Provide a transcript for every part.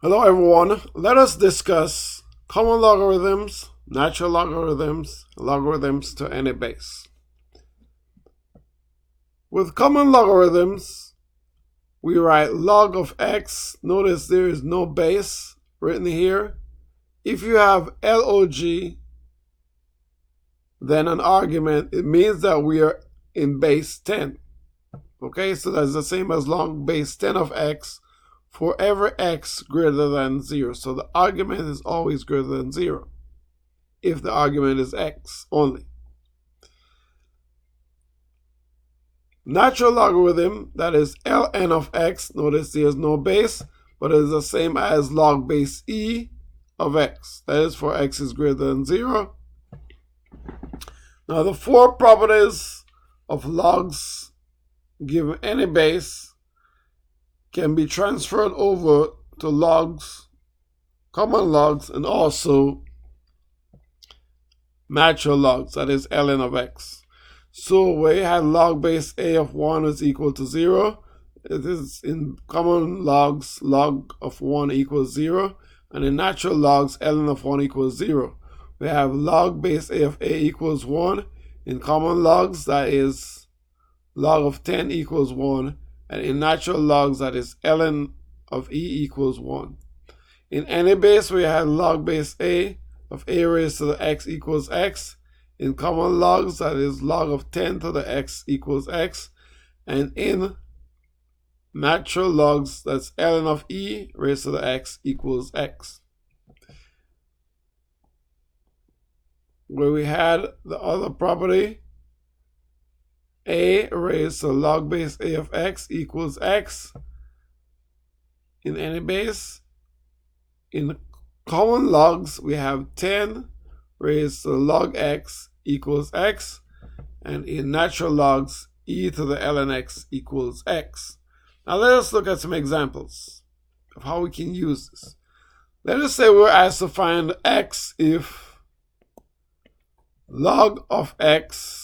Hello everyone, let us discuss common logarithms, natural logarithms, logarithms to any base. With common logarithms, we write log of x. Notice there is no base written here. If you have log, then an argument, it means that we are in base 10. Okay, so that's the same as log base 10 of x for every x greater than 0. So the argument is always greater than 0 if the argument is x only. Natural logarithm, that is ln of x, notice there's no base, but it is the same as log base e of x. That is for x is greater than 0. Now the four properties of logs given any base can be transferred over to logs, common logs, and also natural logs, that is ln of x. So where you have log base a of 1 is equal to 0, it is in common logs, log of 1 equals 0, and in natural logs, ln of 1 equals 0. We have log base a of a equals 1. In common logs, that is log of 10 equals 1. And in natural logs, that is ln of e equals 1. In any base, we have log base a of a raised to the x equals x. In common logs, that is log of 10 to the x equals x. And in natural logs, that's ln of e raised to the x equals x. Where we had the other property, a raised to log base a of x equals x in any base. In common logs, we have 10 raised to log x equals x, and in natural logs, e to the ln x equals x. Now let us look at some examples of how we can use this. Let us say we're asked to find x if log of x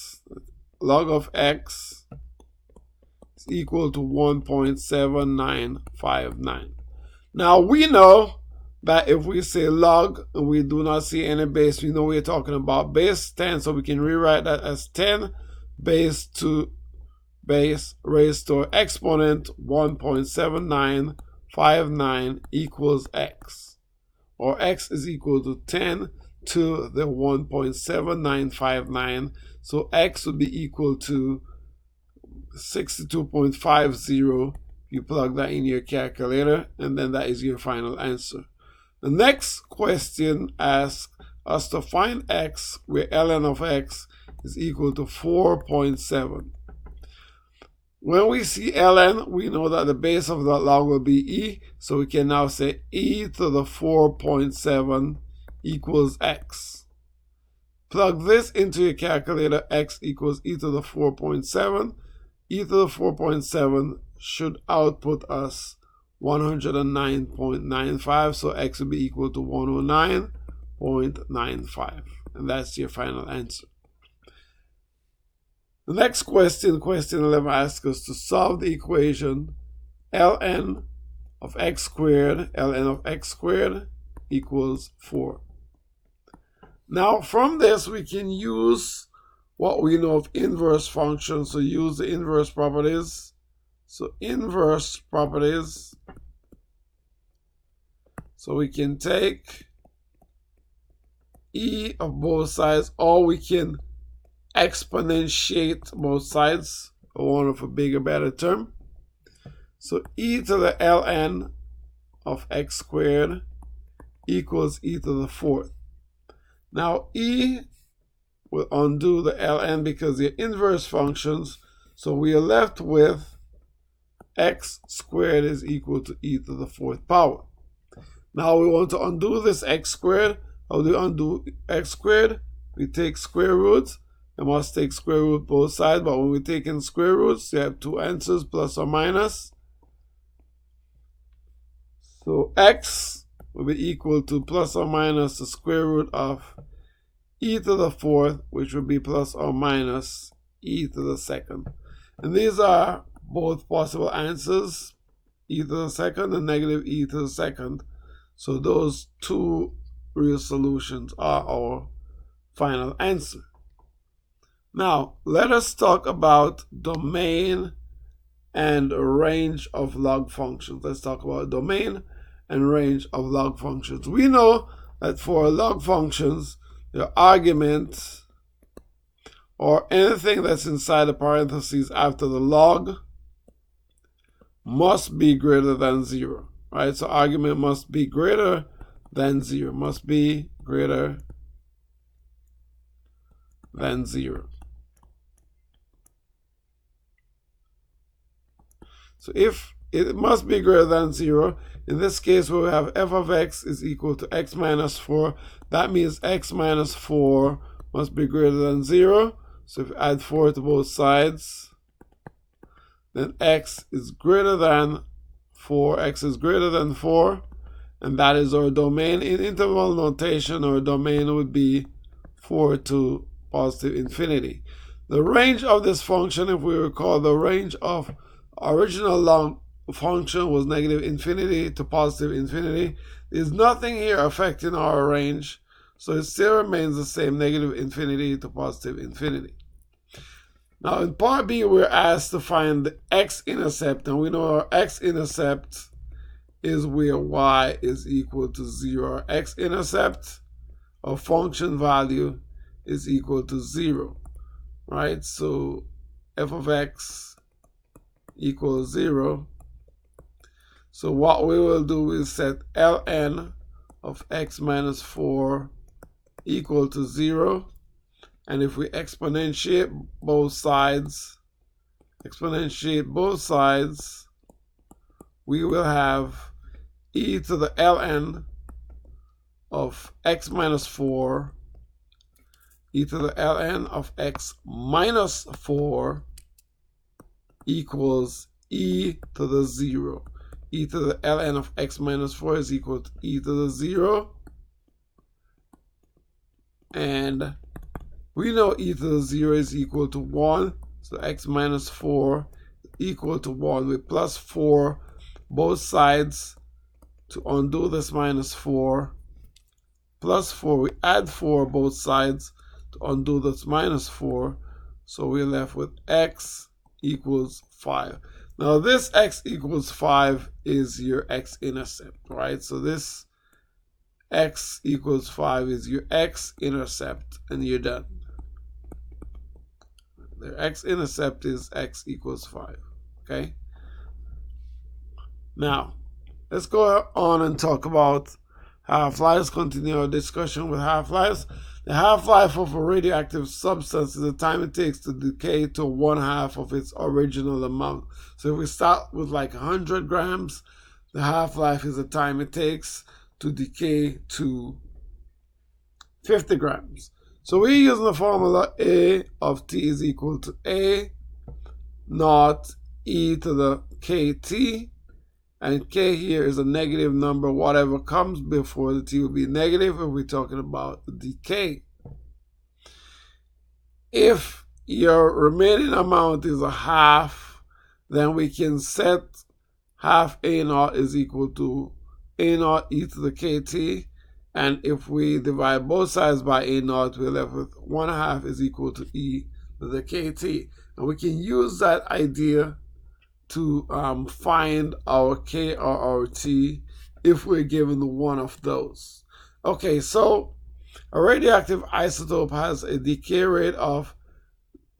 is equal to 1.7959. Now we know that if we say log and we do not see any base, we know we're talking about base 10, so we can rewrite that as 10 base to base raised to exponent 1.7959 equals x, or x is equal to 10 to the 1.7959, so x would be equal to 62.50. You plug that in your calculator, and then that is your final answer. The next question asks us to find x where ln of x is equal to 4.7. When we see ln, we know that the base of that log will be e, so we can now say e to the 4.7 equals x. Plug this into your calculator, x equals e to the 4.7. E to the 4.7 should output us 109.95, so x will be equal to 109.95, and that's your final answer. The next question, question 11, asks us to solve the equation ln of x squared equals 4. Now from this we can use what we know of inverse functions, so use the inverse properties. So inverse properties, so we can take e of both sides, or we can exponentiate both sides, for want of a bigger, better term. So e to the ln of x squared equals e to the 4th. Now e will undo the ln because they're inverse functions, so we are left with x squared is equal to e to the 4th power. Now we want to undo this x squared. How do we undo x squared? We take square roots. We must take square root both sides, but when we take in square roots, you have two answers, plus or minus. So x will be equal to plus or minus the square root of e to the 4th, which will be plus or minus e to the 2nd. And these are both possible answers, e to the 2nd and negative e to the 2nd. So those two real solutions are our final answer. Now, let us talk about domain and range of log functions. Let's talk about domain and range of log functions. We know that for log functions, the argument or anything that's inside the parentheses after the log must be greater than 0, right? So argument must be greater than 0, must be greater than 0. So if it must be greater than 0, in this case we have f of x is equal to x minus 4. That means x minus 4 must be greater than 0. So if you add 4 to both sides, then x is greater than 4. X is greater than 4. And that is our domain. In interval notation, our domain would be 4 to positive infinity. The range of this function, if we recall, the range of original log function was negative infinity to positive infinity. There's nothing here affecting our range, so it still remains the same, negative infinity to positive infinity. Now in part B, we're asked to find the x-intercept, and we know our x-intercept is where y is equal to 0. Our x-intercept, or function value, is equal to 0, right? So f of x equals 0. So what we will do is set ln of x minus 4 equal to 0. And if we exponentiate both sides, we will have e to the ln of x minus 4, e to the ln of x minus 4 equals e to the 0. E to the ln of x minus 4 is equal to e to the 0. And we know e to the 0 is equal to 1. So x minus 4 equal to 1 with plus 4 both sides. To undo this minus 4, plus 4, we add 4 both sides to undo this minus 4. So we're left with x equals 5. Now this x equals 5 is your x-intercept, right? So this x equals 5 is your x-intercept, and you're done. The x-intercept is x equals 5, okay? Now, let's go on and talk about half-lives, continue our discussion with half-lives. The half-life of a radioactive substance is the time it takes to decay to 1/2 of its original amount. So if we start with like 100 grams, the half-life is the time it takes to decay to 50 grams. So we're using the formula A of t is equal to A naught e to the kt. And k here is a negative number. Whatever comes before the t will be negative if we're talking about the decay. If your remaining amount is 1/2, then we can set half A naught is equal to A naught e to the kt. And if we divide both sides by A naught, we're left with 1/2 is equal to e to the kt. And we can use that idea to find our k or our t if we're given one of those. Okay, so a radioactive isotope has a decay rate of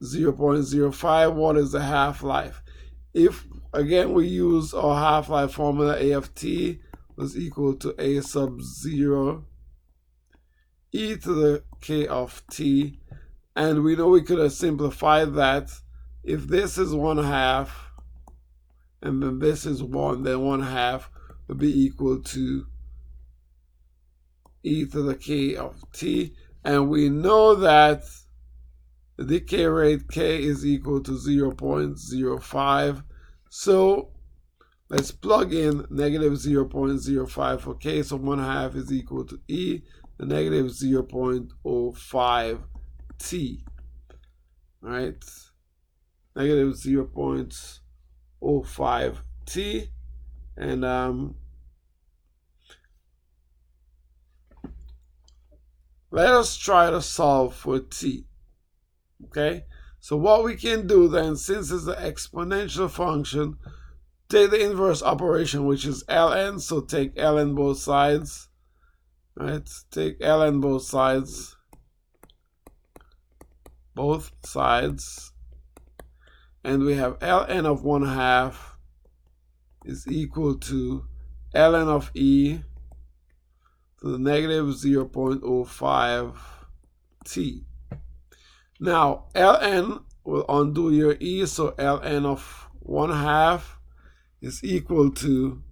0.05. What is the half-life? If, again, we use our half-life formula, A of t was equal to A sub 0 e to the k of t. And we know we could have simplified that. If this is 1/2, and then this is 1, then 1/2 would be equal to e to the k of t. And we know that the decay rate k is equal to 0.05. So let's plug in negative 0.05 for k. So 1/2 is equal to e, the negative 0.05 t. All right, negative 0.05 t, and Let us try to solve for t. Okay, so what we can do then, since it's an exponential function, take the inverse operation, which is ln. So take ln both sides. Right, take ln both sides. And we have ln of 1/2 is equal to ln of e to the negative 0.05 t. Now ln will undo your e, so ln of 1/2 is equal to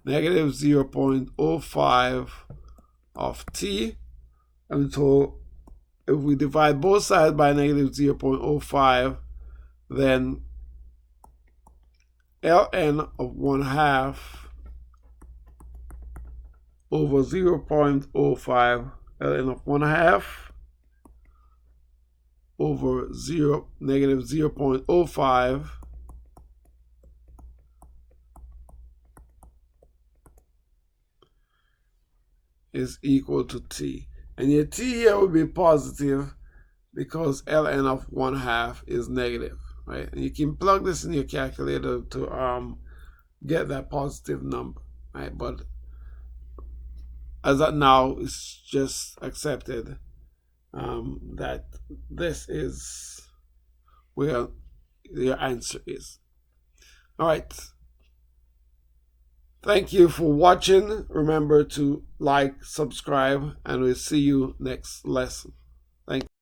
negative 0.05 of t. And so if we divide both sides by negative 0.05, then ln of 1/2 over 0.05, ln of 1/2 over negative 0.05 is equal to t. And your t here will be positive because ln of 1/2 is negative, right? And you can plug this in your calculator to get that positive number, right? But as of now, it's just accepted that this is where your answer is. All right. Thank you for watching. Remember to like, subscribe, and we'll see you next lesson. Thank you.